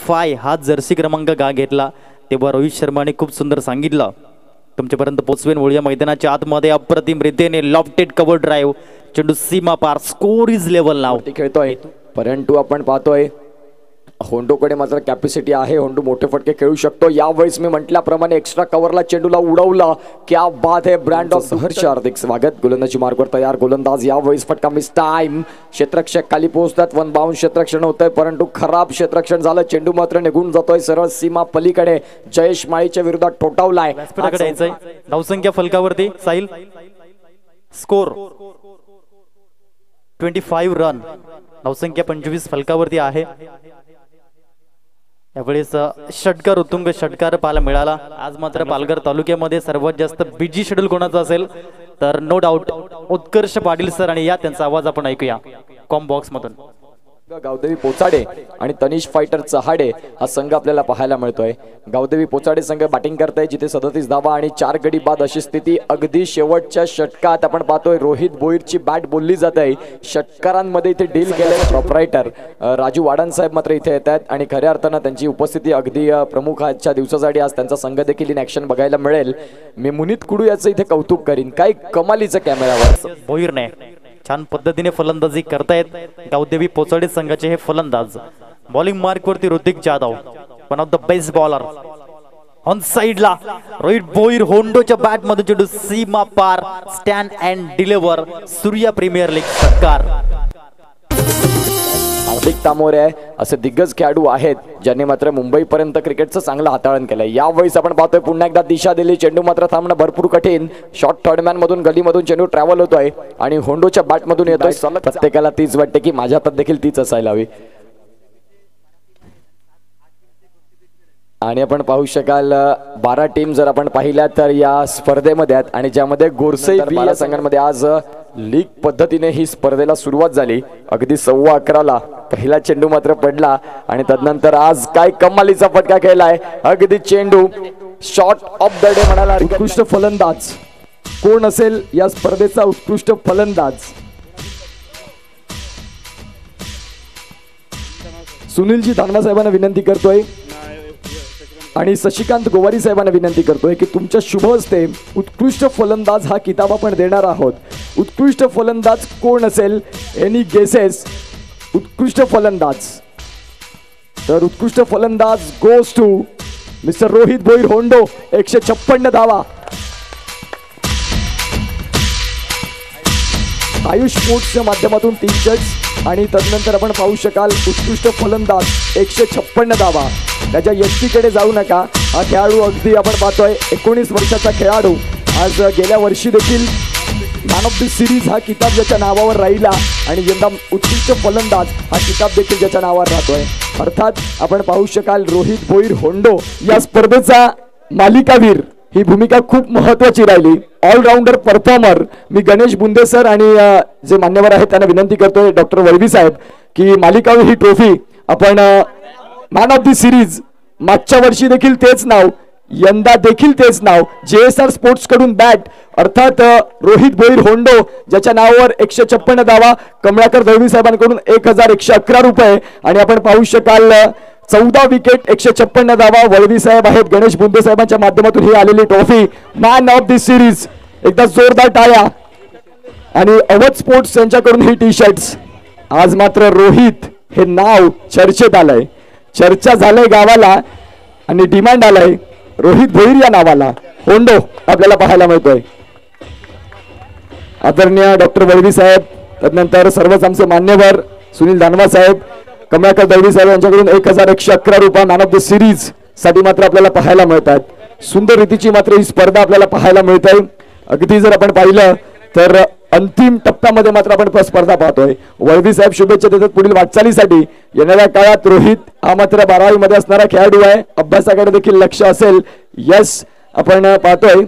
5 हा जर्सी क्रमांक का घेतला तेव्हा रोहित शर्माने खूप सुंदर सांगितलं तुमच्यापर्यंत पोहोचवेन. वळूया मैदानाच्या आतमध्ये अप्रतिम रीतीने लॉफ्टेड कव्हर ड्राइव्ह, चेंडू सीमा पार, स्कोर इज लेवल नाव खेळतोय. परंतु आपण पाहतोय होंडोकडे मात्र कॅपॅसिटी आहे, होंडो मोठे फटके खेळू शकतो. यावेळेस मी म्हटल्याप्रमाणे एक्स्ट्रा कव्हरला चेंडूला उडवला. क्या बात है, ब्रँड ऑफ हर्ष. हार्दिक स्वागत. गोलंदाजी मार्कवर तयार. गोलंदाज यावेळेस फटका मिस टाइम. क्षेत्ररक्षक खाली पोहोचतात. 1 बाउंस क्षेत्ररक्षण होतंय परंतु खराब क्षेत्ररक्षण झालं. चेंडू मात्र निघून जातोय सरळ सीमा पलीकडे. जयेश माळीच्या विरोधात ठोठावलाय. धावसंख्या फलकावरती साहिल. Score 25 run. धावसंख्या 25 फलकावरती आहे. यावेळेस षटकार, उत्तुंग षटकार पाहायला मिळाला. आज मात्र पालघर तालुक्यामध्ये सर्वात जास्त बिजी शेड्यूल कोणाचा असेल तर नो डाऊट उत्कर्ष पाटील सर, आणि या त्यांचा आवाज आपण ऐकूया कॉम बॉक्स मधून. गावदेवी पोचाडे आणि तनिष फायटर चहाडे हा संघ आपल्याला पाहायला मिळतोय. गावदेवी पोचाडे संघ बॅटिंग करताय जिथे 37 धावा आणि 4 गडी बाद अशी स्थिती. अगदी शेवटच्या षटकात आपण पाहतोय रोहित भोईरची बॅट बोलली जात आहे. षटकारांमध्ये इथे डील केले प्रोप्रायटर राजू वाडन साहेब मात्र इथे येत आहेत आणि खऱ्या अर्थानं त्यांची उपस्थिती अगदी प्रमुख आजच्या दिवसासाठी. आज त्यांचा संघ देखील इन ऍक्शन बघायला मिळेल. मी मुनीत कुडू याचं इथे कौतुक करीन. काय कमालीचं कॅमेरावर भोईरने छान पद्धतीने फलंदाजी करतायत गावदेवी पोचाडे संघाचे हे फलंदाज. बॉलिंग मार्क वरती Hrithik Jadhav, one of the best bowler. On साइडला रोहित भोईर, होंडोच्या बॅट मध्ये चेंडू सीमा पार, stand and deliver. Surya premier league षटकार. हार्दिक तामोरे असे दिग्गज खेळाडू आहेत ज्यांनी मात्र मुंबईपर्यंत क्रिकेटचं चांगलं हाताळण केलंय. यावेळेस आपण पाहतोय पुन्हा एकदा दिशा दिली. चेंडू मात्र थांबणं भरपूर कठीण. शॉर्ट थर्डमॅन मधून गलीमधून चेंडू ट्रॅव्हल होतोय आणि होंडोच्या बॅट मधून येतोय. प्रत्येकाला तीच वाटते की माझ्या हातात देखील तीच असायला हवी. आणि आपण पाहू शकाल 12 टीम जर आपण पाहिल्या तर या स्पर्धेमध्ये आहेत आणि ज्यामध्ये गोरसे या संघांमध्ये आज लीग पद्धतीने ही स्पर्धेला सुरुवात झाली. अगदी 11:15ला पहिला चेंडू मात्र पडला आणि तदनंतर आज काय कमालीचा फटका खेळलाय. अगदी चेंडू शॉट ऑफ द डे म्हणाला. उत्कृष्ट फलंदाज कोण असेल या स्पर्धेचा उत्कृष्ट फलंदाज? सुनीलजी दांगडा साहेबांना विनंती करतोय आणि शशिकांत गोवारी साहेबांना विनंती करतोय की तुमच्या शुभ हस्ते उत्कृष्ट फलंदाज हा किताब आपण देणार आहोत. उत्कृष्ट फलंदाज कोण असेल? Any guesses? उत्कृष्ट फलंदाज तर उत्कृष्ट फलंदाज goes to mister Rohit Bhoir, होंडो. 156 धावा. आयुष स्पोर्ट्सच्या माध्यमातून 3 शॉट्स आणि तदनंतर आपण पाहू शकाल उत्कृष्ट फलंदाज 156 धावा. त्याच्या यष्टीकडे जाऊ नका. हा खेळाडू अगदी आपण पाहतोय 19 वर्षाचा खेळाडू. आज गेल्या वर्षी देखील मॅन ऑफ द सिरीज हा किताब ज्याच्या नावावर राहिला आणि यंदा उत्कृष्ट फलंदाज हा किताब देखील ज्याच्या नावावर राहतोय. अर्थात आपण पाहू शकाल रोहित भोईर, होंडो या स्पर्धेचा मालिकावीर ही भूमिका खूप महत्वाची राहिली. ऑलराऊंडर परफॉर्मर मी गणेश बुंदे सर आणि जे मान्यवर आहेत त्यांना विनंती करतोय डॉक्टर वळवी साहेब की मालिकावीर ही ट्रॉफी आपण मॅन ऑफ द सिरीज मागच्या वर्षी देखील तेच नाव, यंदा देखील तेच नाव, JSR स्पोर्ट्स कडून बॅट अर्थात रोहित भोईर, होंडो ज्याच्या नावावर 156 धावा. कमळाकर दळवी साहेबांकडून 1111 रुपये आणि आपण पाहू शकाल 14 विकेट, 156 धावा. वळवी साहेब आहेत. गणेश बुंदे साहेबांच्या माध्यमातून ही आलेली trophy man of the series. एकदा जोरदार टाळ्या. आणि अवध स्पोर्ट्स यांच्याकडून ही टी-शर्ट्स. आज मात्र रोहित हे नाव चर्चेत आलंय, चर्चा झालंय गावाला आणि डिमांड आलाय रोहित भोईर या नावाला. होंडो आपल्याला पाहायला मिळतोय. आदरणीय डॉक्टर वळवी साहेब, तदनंतर सर्वच आमचे मान्यवर सुनील दानवा साहेब, कमळाकर दळवी साहेब यांच्याकडून 1111 रुपये मॅन ऑफ द सिरीज साठी मात्र आपल्याला पाहायला मिळतात. सुंदर रीतीची मात्र ही स्पर्धा आपल्याला पाहायला मिळते. अगदी जर आपण पाहिलं तर अंतिम टप्प्यामध्ये मात्र आपण स्पर्धा पाहतोय. वळवी साहेब शुभेच्छा देतात पुढील वाटचालीसाठी. येणाऱ्या काळात रोहित हा मात्र 12वी मध्ये असणारा खेळाडू आहे. अभ्यासाकडे देखील लक्ष असेल. यस आपण पाहतोय.